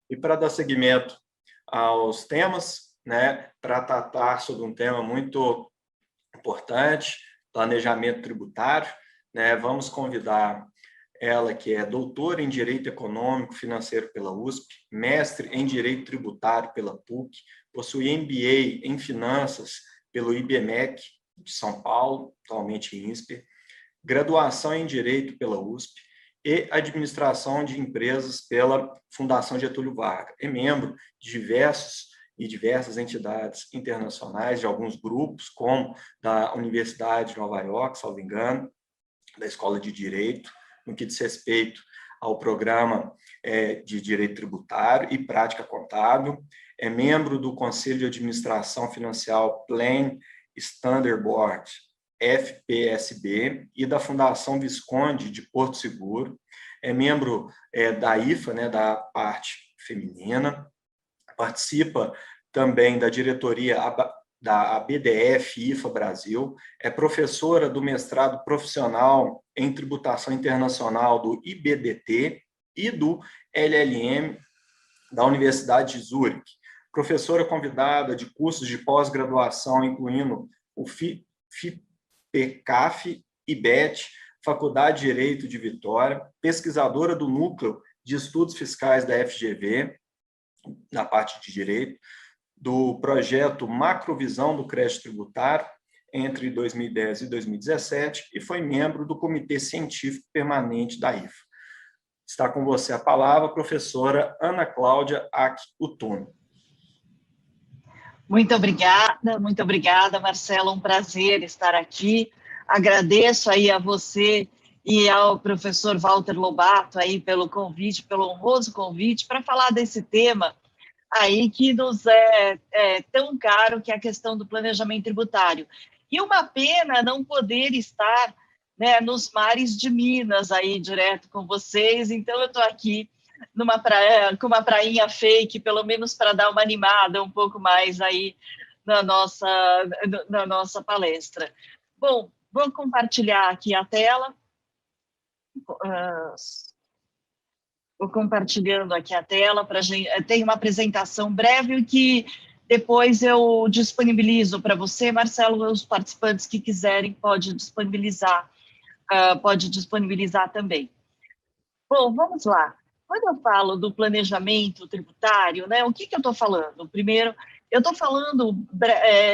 E para dar seguimento aos temas, né, para tratar sobre um tema muito importante, planejamento tributário, né, vamos convidar ela, que é doutora em Direito Econômico Financeiro pela USP, mestre em Direito Tributário pela PUC, possui MBA em Finanças pelo IBMEC de São Paulo, atualmente em INSPER, graduação em Direito pela USP e Administração de Empresas pela Fundação Getúlio Vargas. É membro de diversas entidades internacionais, de alguns grupos, como da Universidade de Nova York, salvo engano, da Escola de Direito, no que diz respeito ao programa de Direito Tributário e Prática Contábil. É membro do Conselho de Administração Financial Plan Standard Board, FPSB, e da Fundação Visconde de Porto Seguro. É membro da IFA, né, da parte feminina. Participa também da diretoria da ABDF IFA Brasil. É professora do mestrado profissional em tributação internacional do IBDT e do LLM da Universidade de Zurique. Professora convidada de cursos de pós-graduação, incluindo o FIPECAF, IBET, Faculdade de Direito de Vitória, pesquisadora do Núcleo de Estudos Fiscais da FGV, na parte de Direito, do projeto Macrovisão do Crédito Tributário, entre 2010 e 2017, e foi membro do Comitê Científico Permanente da IFA. Está com você a palavra, professora Ana Cláudia Ack Utuno. Muito obrigada, Marcelo, um prazer estar aqui. Agradeço aí a você e ao professor Walter Lobato aí pelo convite, pelo honroso convite, para falar desse tema aí que nos é tão caro, que é a questão do planejamento tributário. E uma pena não poder estar, né, nos mares de Minas aí direto com vocês, então eu estou aqui numa praia, com uma prainha fake, pelo menos para dar uma animada um pouco mais aí na nossa palestra. Bom, vou compartilhar aqui a tela. Vou compartilhando aqui a tela para a gente. Tem uma apresentação breve que depois eu disponibilizo para você, Marcelo, os participantes que quiserem pode disponibilizar também. Bom, vamos lá. Quando eu falo do planejamento tributário, né, o que eu estou falando? Primeiro, eu estou falando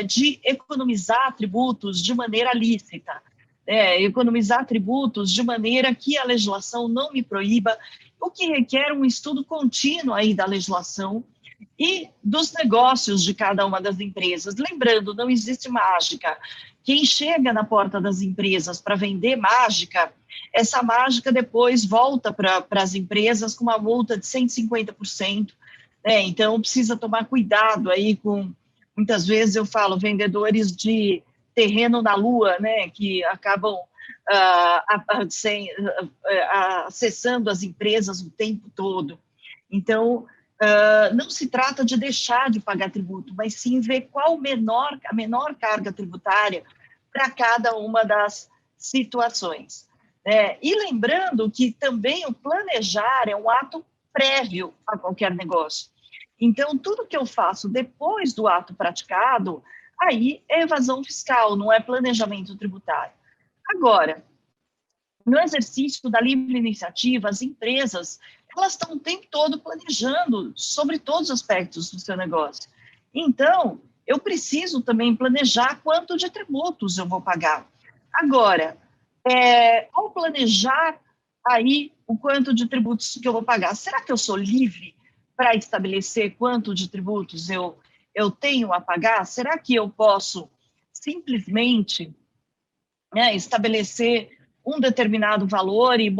de economizar tributos de maneira lícita, economizar tributos de maneira que a legislação não me proíba, o que requer um estudo contínuo aí da legislação e dos negócios de cada uma das empresas. Lembrando, não existe mágica. Quem chega na porta das empresas para vender mágica, essa mágica depois volta para as empresas com uma multa de 150%. Então, precisa tomar cuidado aí com, muitas vezes eu falo, vendedores de terreno na lua, né, que acabam acessando as empresas o tempo todo. Então, não se trata de deixar de pagar tributo, mas sim ver qual a menor carga tributária para cada uma das situações. E lembrando que também o planejar é um ato prévio a qualquer negócio. Então, tudo que eu faço depois do ato praticado, aí é evasão fiscal, não é planejamento tributário. Agora, no exercício da livre iniciativa, as empresas, elas estão o tempo todo planejando sobre todos os aspectos do seu negócio. Então, eu preciso também planejar quanto de tributos eu vou pagar. Agora, ao planejar aí o quanto de tributos que eu vou pagar, será que eu sou livre para estabelecer quanto de tributos eu tenho a pagar? Será que eu posso simplesmente estabelecer um determinado valor e,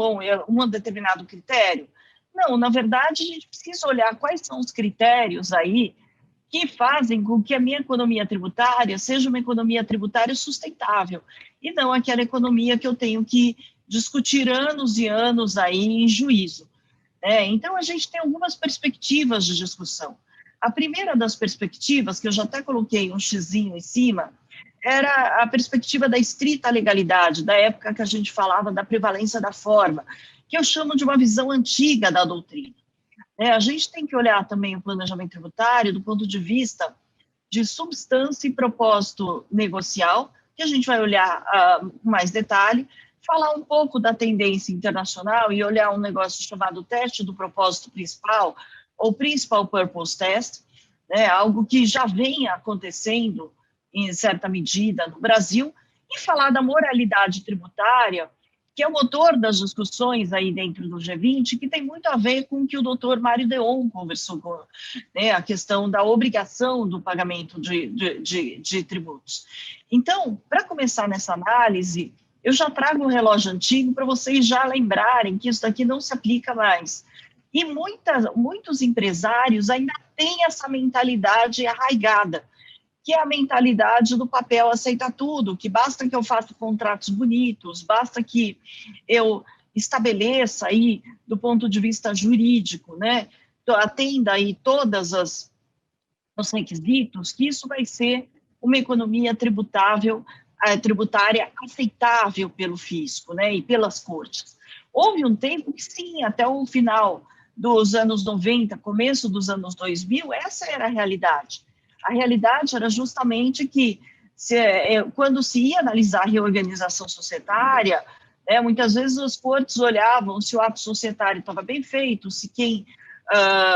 um determinado critério? Não, na verdade, a gente precisa olhar quais são os critérios aí que fazem com que a minha economia tributária seja uma economia tributária sustentável, e não aquela economia que eu tenho que discutir anos e anos aí em juízo. Então, a gente tem algumas perspectivas de discussão. A primeira das perspectivas, que eu já até coloquei um xizinho em cima, era a perspectiva da estrita legalidade, da época que a gente falava da prevalência da forma, que eu chamo de uma visão antiga da doutrina. A gente tem que olhar também o planejamento tributário do ponto de vista de substância e propósito negocial, que a gente vai olhar com mais detalhe, falar um pouco da tendência internacional e olhar um negócio chamado teste do propósito principal, ou Principal Purpose Test, algo que já vem acontecendo em certa medida no Brasil, e falar da moralidade tributária, que é o motor das discussões aí dentro do G20, que tem muito a ver com o que o doutor Mário Deon conversou com, a questão da obrigação do pagamento de tributos. Então, para começar nessa análise, eu já trago um relógio antigo para vocês já lembrarem que isso daqui não se aplica mais. E muitos empresários ainda têm essa mentalidade arraigada, que é a mentalidade do papel aceita tudo, que basta que eu faça contratos bonitos, basta que eu estabeleça aí, do ponto de vista jurídico, atenda aí todas os requisitos, que isso vai ser uma economia tributária aceitável pelo fisco, e pelas cortes. Houve um tempo que sim, até o final dos anos 90, começo dos anos 2000, essa era a realidade. A realidade era justamente que, quando se ia analisar a reorganização societária, muitas vezes as cortes olhavam se o ato societário estava bem feito, se quem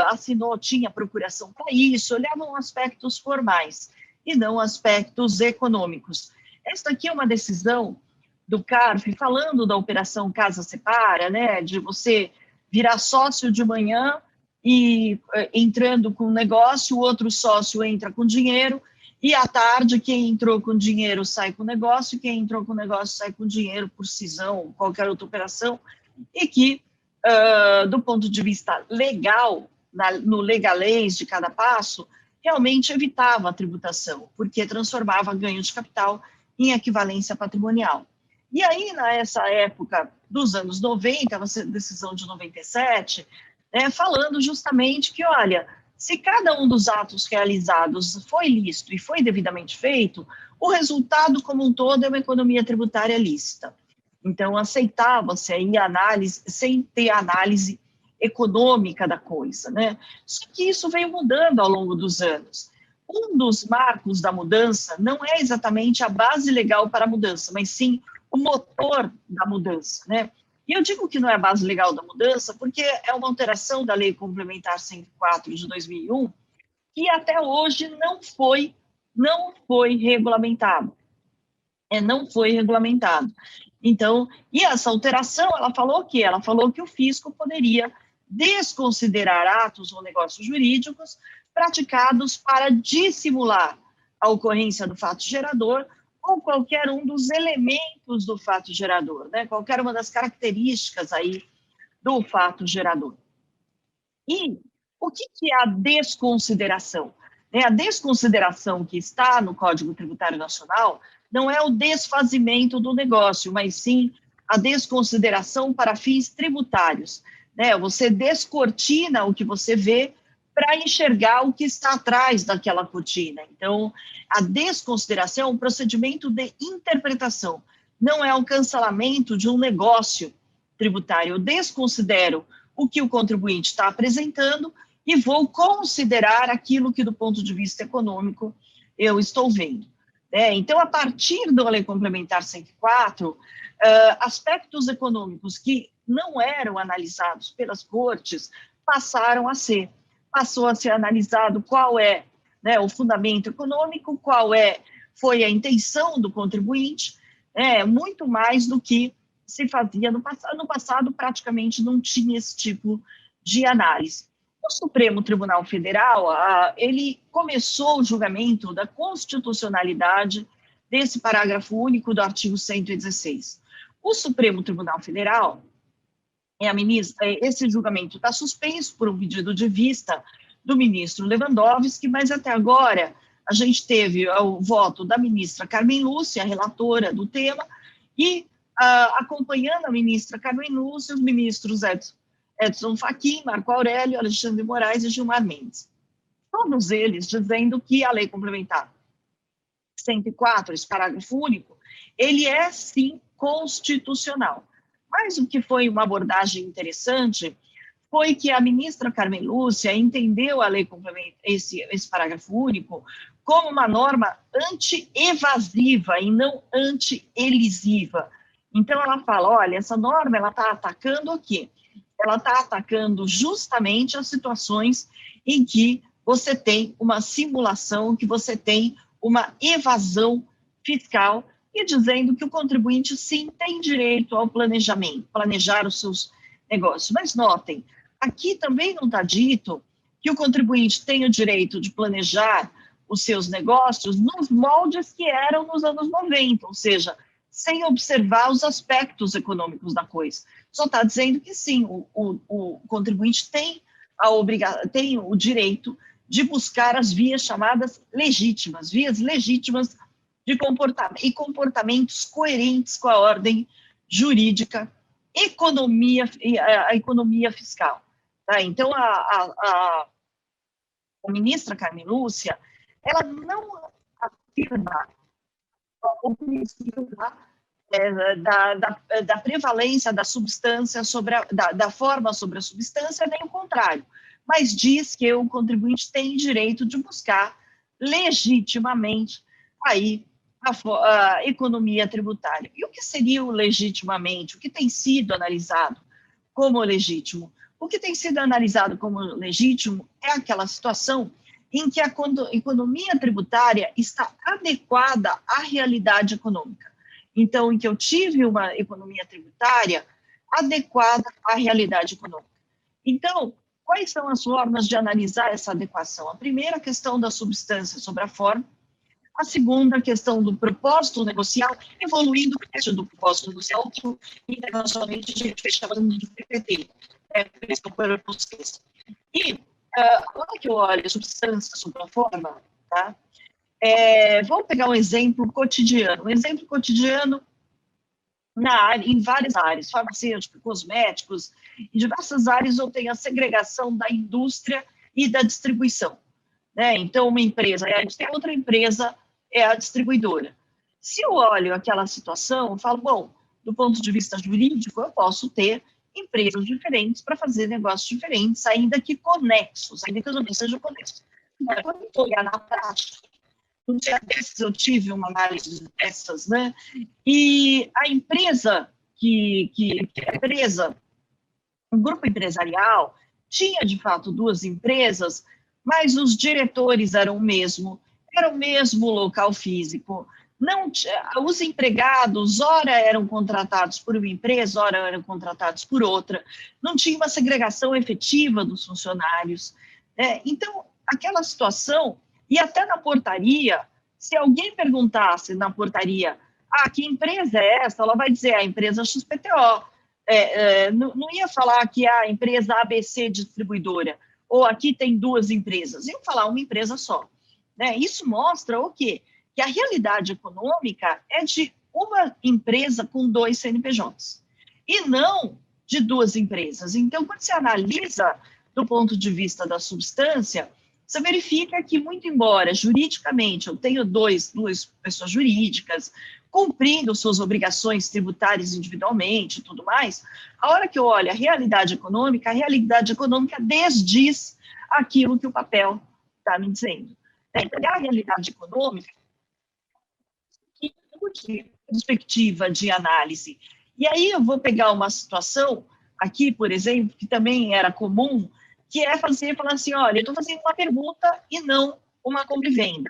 assinou tinha procuração para isso, olhavam aspectos formais e não aspectos econômicos. Esta aqui é uma decisão do CARF, falando da operação Casa Separa, de você virar sócio de manhã e entrando com o negócio, o outro sócio entra com dinheiro, e à tarde quem entrou com dinheiro sai com o negócio, quem entrou com o negócio sai com dinheiro por cisão ou qualquer outra operação, e que, do ponto de vista legal, no legalês de cada passo, realmente evitava a tributação, porque transformava ganho de capital em equivalência patrimonial. E aí, nessa época dos anos 90, a decisão de 97, falando justamente que, olha, se cada um dos atos realizados foi lícito e foi devidamente feito, o resultado como um todo é uma economia tributária lícita. Então, aceitava-se aí a análise, sem ter análise econômica da coisa, Só que isso veio mudando ao longo dos anos. Um dos marcos da mudança não é exatamente a base legal para a mudança, mas sim o motor da mudança, E eu digo que não é a base legal da mudança porque é uma alteração da Lei Complementar 104 de 2001 que até hoje não foi regulamentado. Não foi regulamentado. Então, e essa alteração, ela falou o quê? Ela falou que o fisco poderia desconsiderar atos ou negócios jurídicos praticados para dissimular a ocorrência do fato gerador ou qualquer um dos elementos do fato gerador, qualquer uma das características aí do fato gerador. E o que é a desconsideração? A desconsideração que está no Código Tributário Nacional não é o desfazimento do negócio, mas sim a desconsideração para fins tributários. Você descortina o que você vê para enxergar o que está atrás daquela cortina. Então, a desconsideração é um procedimento de interpretação, não é o cancelamento de um negócio tributário. Eu desconsidero o que o contribuinte está apresentando e vou considerar aquilo que, do ponto de vista econômico, eu estou vendo. Então, a partir da Lei Complementar 104, aspectos econômicos que não eram analisados pelas cortes passou a ser analisado qual é o fundamento econômico, foi a intenção do contribuinte, muito mais do que se fazia no passado. No passado, praticamente não tinha esse tipo de análise. O Supremo Tribunal Federal, ele começou o julgamento da constitucionalidade desse parágrafo único do artigo 116. O Supremo Tribunal Federal, esse julgamento está suspenso por um pedido de vista do ministro Lewandowski, mas até agora a gente teve o voto da ministra Carmen Lúcia, relatora do tema, e acompanhando a ministra Carmen Lúcia, os ministros Edson Fachin, Marco Aurélio, Alexandre de Moraes e Gilmar Mendes. Todos eles dizendo que a Lei Complementar 104, esse parágrafo único, ele é, sim, constitucional. Mas o que foi uma abordagem interessante foi que a ministra Carmen Lúcia entendeu a lei complementar, esse parágrafo único, como uma norma anti-evasiva e não anti-elisiva. Então, ela fala, olha, essa norma está atacando o quê? Ela está atacando justamente as situações em que você tem uma simulação, que você tem uma evasão fiscal, e dizendo que o contribuinte, sim, tem direito ao planejamento, planejar os seus negócios. Mas notem, aqui também não está dito que o contribuinte tem o direito de planejar os seus negócios nos moldes que eram nos anos 90, ou seja, sem observar os aspectos econômicos da coisa. Só está dizendo que sim, o contribuinte tem o direito de buscar as vias chamadas legítimas, vias legítimas de comportamento e comportamentos coerentes com a ordem jurídica, a economia fiscal. Tá? Então, a ministra Carmen Lúcia, ela não afirma o princípio da prevalência da substância da forma sobre a substância, nem o contrário, mas diz que o contribuinte tem direito de buscar legitimamente aí a economia tributária. E o que seria o legitimamente? O que tem sido analisado como legítimo? O que tem sido analisado como legítimo é aquela situação em que a economia tributária está adequada à realidade econômica. Então, em que eu tive uma economia tributária adequada à realidade econômica. Então, quais são as formas de analisar essa adequação? A primeira, a questão da substância sobre a forma. A segunda, a questão do propósito negocial, evoluindo o preço do propósito negocial, que internacionalmente a gente chama de PPT, E, quando que eu olho a substância sobre a forma, tá? Vamos pegar um exemplo cotidiano. Um exemplo cotidiano em várias áreas, farmacêuticos, cosméticos, em diversas áreas eu tenho a segregação da indústria e da distribuição. Né? Então, uma empresa é a indústria, outra empresa é a distribuidora. Se eu olho aquela situação, eu falo, bom, do ponto de vista jurídico, eu posso ter empresas diferentes para fazer negócios diferentes, ainda que conexos, ainda que eu não seja conexo. Mas quando eu olhar na prática, um dia desses eu tive uma análise dessas, né? E a empresa um grupo empresarial, tinha de fato duas empresas, mas os diretores eram o mesmo local físico. Não, os empregados, ora eram contratados por uma empresa, ora eram contratados por outra, não tinha uma segregação efetiva dos funcionários. Então, aquela situação, e até na portaria, se alguém perguntasse na portaria, que empresa é essa? Ela vai dizer, a empresa XPTO. Não ia falar que a empresa ABC distribuidora, ou aqui tem duas empresas, iam falar uma empresa só. Né? Isso mostra o quê? Que a realidade econômica é de uma empresa com 2 CNPJs, e não de duas empresas. Então, quando você analisa do ponto de vista da substância, você verifica que, muito embora juridicamente eu tenho duas pessoas jurídicas, cumprindo suas obrigações tributárias individualmente e tudo mais, a hora que eu olho a realidade econômica desdiz aquilo que o papel está me dizendo. Então, a realidade econômica, que perspectiva de análise. E aí eu vou pegar uma situação aqui, por exemplo, que também era comum, que é falar assim, olha, eu estou fazendo uma permuta e não uma compra e venda.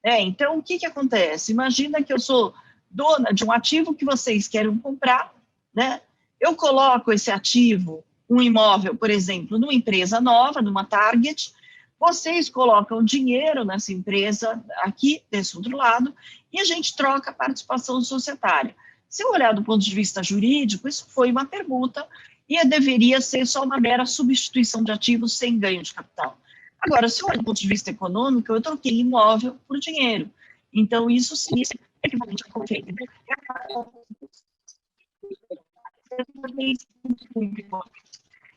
Então, o que acontece? Imagina que eu sou dona de um ativo que vocês querem comprar, né? Eu coloco esse ativo, um imóvel, por exemplo, numa empresa nova, numa target, vocês colocam dinheiro nessa empresa aqui, desse outro lado, e a gente troca a participação societária. Se eu olhar do ponto de vista jurídico, isso foi uma permuta e deveria ser só uma mera substituição de ativos sem ganho de capital. Agora, se eu olhar do ponto de vista econômico, eu troquei imóvel por dinheiro. Então, isso seria equivalente a qualquer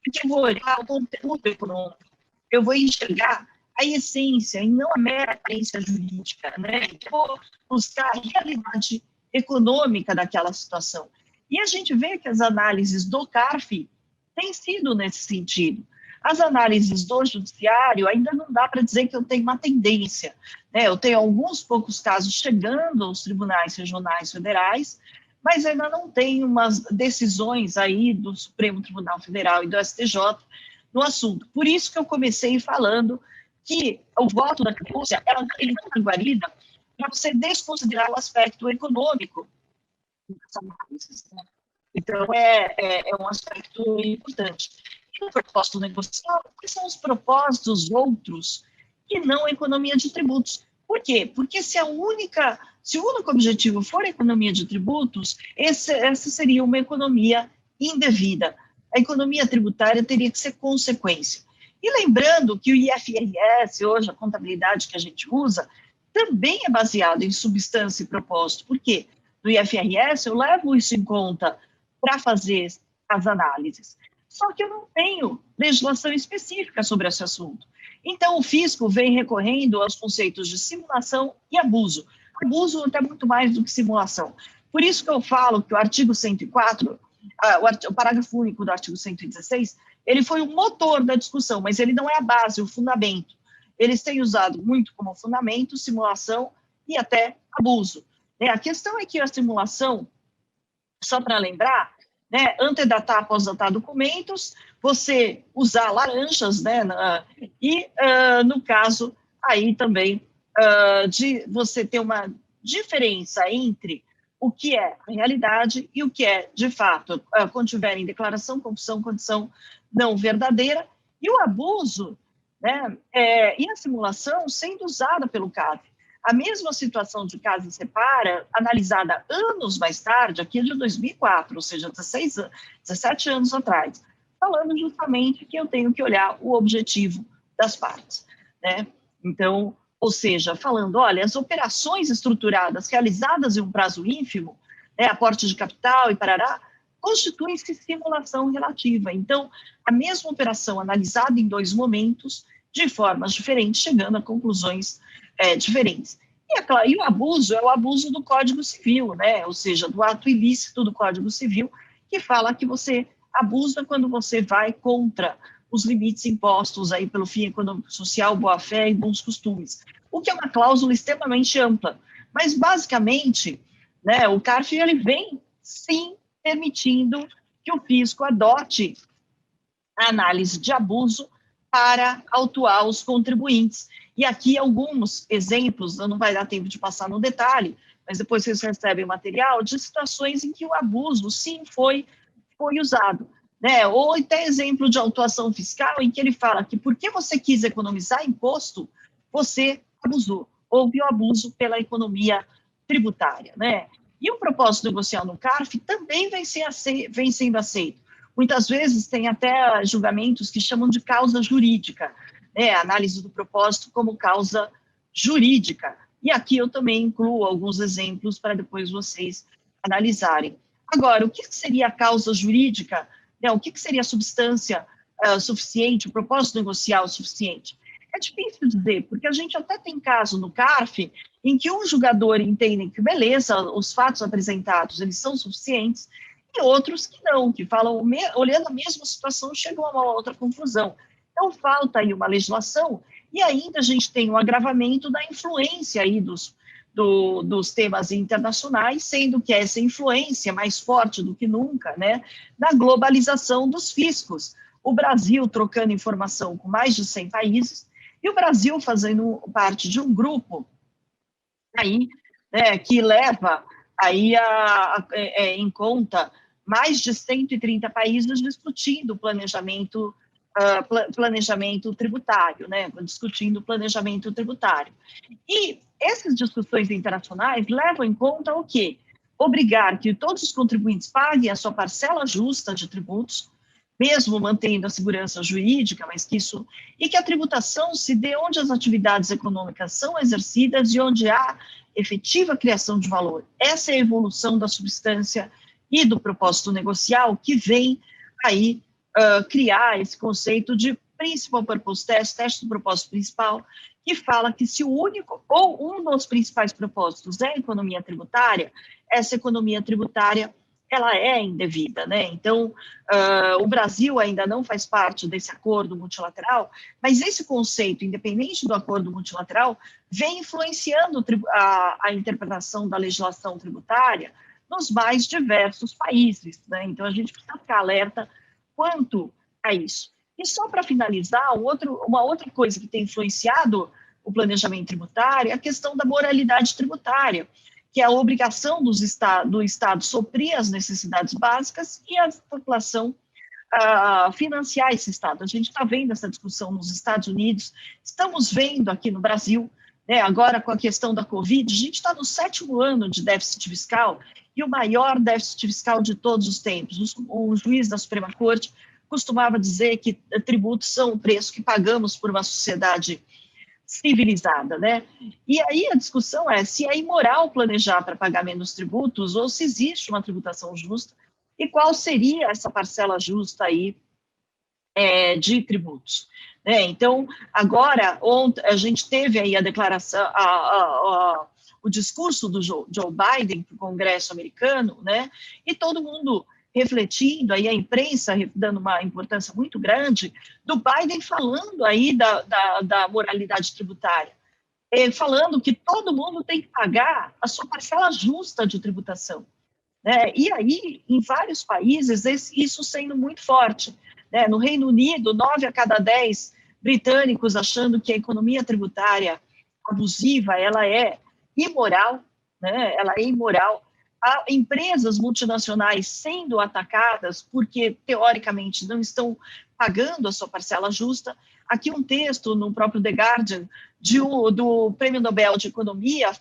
porque eu vou olhar o conteúdo econômico, eu vou enxergar a essência e não a mera essência jurídica, né? Eu vou buscar a realidade econômica daquela situação. E a gente vê que as análises do CARF tem sido nesse sentido. As análises do judiciário ainda não dá para dizer que eu tenho uma tendência, né? Eu tenho alguns poucos casos chegando aos tribunais regionais federais, mas ainda não tem umas decisões aí do Supremo Tribunal Federal e do STJ no assunto. Por isso que eu comecei falando que o voto da Rússia, ele não é guarida para você desconsiderar o aspecto econômico. Então, é um aspecto importante. E no propósito negocial, quais são os propósitos outros que não a economia de tributos? Por quê? Porque se o único objetivo for a economia de tributos, essa seria uma economia indevida. A economia tributária teria que ser consequência. E lembrando que o IFRS, hoje, a contabilidade que a gente usa, também é baseado em substância e propósito. Por quê? No IFRS, eu levo isso em conta para fazer as análises. Só que eu não tenho legislação específica sobre esse assunto. Então, o fisco vem recorrendo aos conceitos de simulação e abuso. Abuso até muito mais do que simulação. Por isso que eu falo que o artigo 104, o parágrafo único do artigo 116, ele foi o motor da discussão, mas ele não é a base, o fundamento. Eles têm usado muito como fundamento simulação e até abuso. A questão é que a simulação, só para lembrar, né, antedatar, após-datar documentos, você usar laranjas, né, e, no caso, aí também, de você ter uma diferença entre o que é a realidade e o que é, de fato, quando tiver em declaração, confissão, condição não verdadeira, e o abuso, né, e a simulação sendo usada pelo CAV. A mesma situação de Casa e Separa, analisada anos mais tarde, aqui é de 2004, ou seja, 17 anos atrás, falando justamente que eu tenho que olhar o objetivo das partes, né? Então, ou seja, falando, olha, as operações estruturadas realizadas em um prazo ínfimo, né, aporte de capital e parará, constituem-se simulação relativa. Então, a mesma operação analisada em dois momentos, de formas diferentes, chegando a conclusões diferentes. E o abuso é o abuso do Código Civil, né? Ou seja, do ato ilícito do Código Civil, que fala que você abusa quando você vai contra os limites impostos aí pelo fim econômico, social, boa-fé e bons costumes, o que é uma cláusula extremamente ampla. Mas, basicamente, né, o CARF ele vem, sim, permitindo que o fisco adote a análise de abuso para autuar os contribuintes. E aqui alguns exemplos, não vai dar tempo de passar no detalhe, mas depois vocês recebem o material, de situações em que o abuso, sim, foi usado. Né? Ou até exemplo de autuação fiscal, em que ele fala que porque você quis economizar imposto, você abusou. Houve o abuso pela economia tributária. Né? E o propósito negocial no CARF também vem sendo aceito. Muitas vezes tem até julgamentos que chamam de causa jurídica, né, análise do propósito como causa jurídica. E aqui eu também incluo alguns exemplos para depois vocês analisarem. Agora, o que seria a causa jurídica? Né, o que seria a substância suficiente, o propósito negocial suficiente? É difícil dizer, porque a gente até tem caso no CARF em que um julgador entende que, beleza, os fatos apresentados, eles são suficientes, e outros que não, que falam, olhando a mesma situação, chegam a uma outra conclusão. Então, falta aí uma legislação, e ainda a gente tem um agravamento da influência aí dos temas internacionais, sendo que essa influência é mais forte do que nunca, né, na globalização dos fiscos. O Brasil trocando informação com mais de 100 países, e o Brasil fazendo parte de um grupo aí, né, que leva aí em conta mais de 130 países discutindo planejamento tributário, né, discutindo planejamento tributário. E essas discussões internacionais levam em conta o quê? Obrigar que todos os contribuintes paguem a sua parcela justa de tributos, mesmo mantendo a segurança jurídica, mas e que a tributação se dê onde as atividades econômicas são exercidas e onde há efetiva criação de valor. Essa é a evolução da substância e do propósito negocial que vem aí criar esse conceito de principal purpose teste do propósito principal, que fala que se o único ou um dos principais propósitos é a economia tributária, essa economia tributária ela é indevida, né? Então, o Brasil ainda não faz parte desse acordo multilateral, mas esse conceito, independente do acordo multilateral, vem influenciando a interpretação da legislação tributária nos mais diversos países, né? Então, a gente precisa ficar alerta quanto a isso. E só para finalizar, uma outra coisa que tem influenciado o planejamento tributário é a questão da moralidade tributária, que é a obrigação do Estado suprir as necessidades básicas e a população financiar esse Estado. A gente está vendo essa discussão nos Estados Unidos, estamos vendo aqui no Brasil, né, agora com a questão da Covid, a gente está no 7º ano de déficit fiscal, e o maior déficit fiscal de todos os tempos. O juiz da Suprema Corte costumava dizer que tributos são o preço que pagamos por uma sociedade civilizada, né? E aí a discussão é se é imoral planejar para pagar menos tributos ou se existe uma tributação justa e qual seria essa parcela justa aí de tributos. Né? Então, agora, ontem, a gente teve aí a declaração, o discurso do Joe Biden para o Congresso americano, né? E todo mundo refletindo, aí a imprensa dando uma importância muito grande, do Biden falando aí da moralidade tributária, falando que todo mundo tem que pagar a sua parcela justa de tributação. Né? E aí, em vários países, isso sendo muito forte. Né? No Reino Unido, 9 a cada 10 britânicos achando que a economia tributária abusiva, ela é imoral, né? Ela é imoral. Há empresas multinacionais sendo atacadas porque, teoricamente, não estão pagando a sua parcela justa. Aqui um texto no próprio The Guardian do Prêmio Nobel de Economia,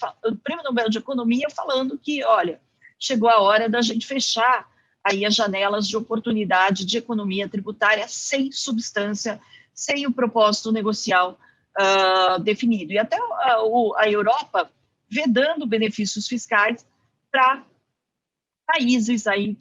falando que, olha, chegou a hora da gente fechar aí as janelas de oportunidade de economia tributária sem substância, sem o propósito negocial definido. E até a Europa vedando benefícios fiscais para países aí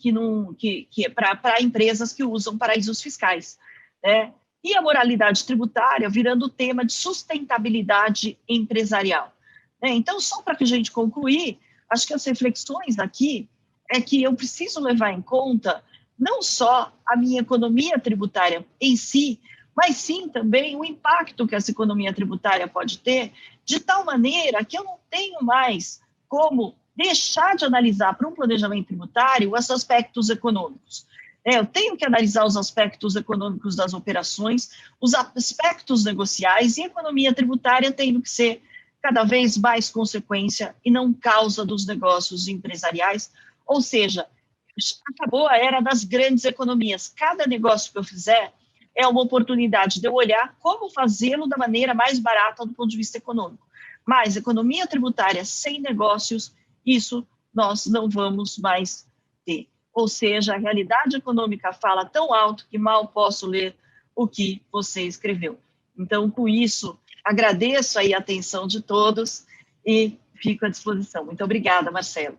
para empresas que usam paraísos fiscais, né? E a moralidade tributária virando tema de sustentabilidade empresarial. Né? Então, só para que a gente concluir, acho que as reflexões aqui é que eu preciso levar em conta não só a minha economia tributária em si, mas sim também o impacto que essa economia tributária pode ter, de tal maneira que eu não tenho mais como deixar de analisar para um planejamento tributário os aspectos econômicos. Eu tenho que analisar os aspectos econômicos das operações, os aspectos negociais, e a economia tributária tendo que ser cada vez mais consequência e não causa dos negócios empresariais. Ou seja, acabou a era das grandes economias. Cada negócio que eu fizer é uma oportunidade de eu olhar como fazê-lo da maneira mais barata do ponto de vista econômico. Mas economia tributária sem negócios, isso nós não vamos mais ter. Ou seja, a realidade econômica fala tão alto que mal posso ler o que você escreveu. Então, com isso, agradeço aí a atenção de todos e fico à disposição. Muito obrigada, Marcelo.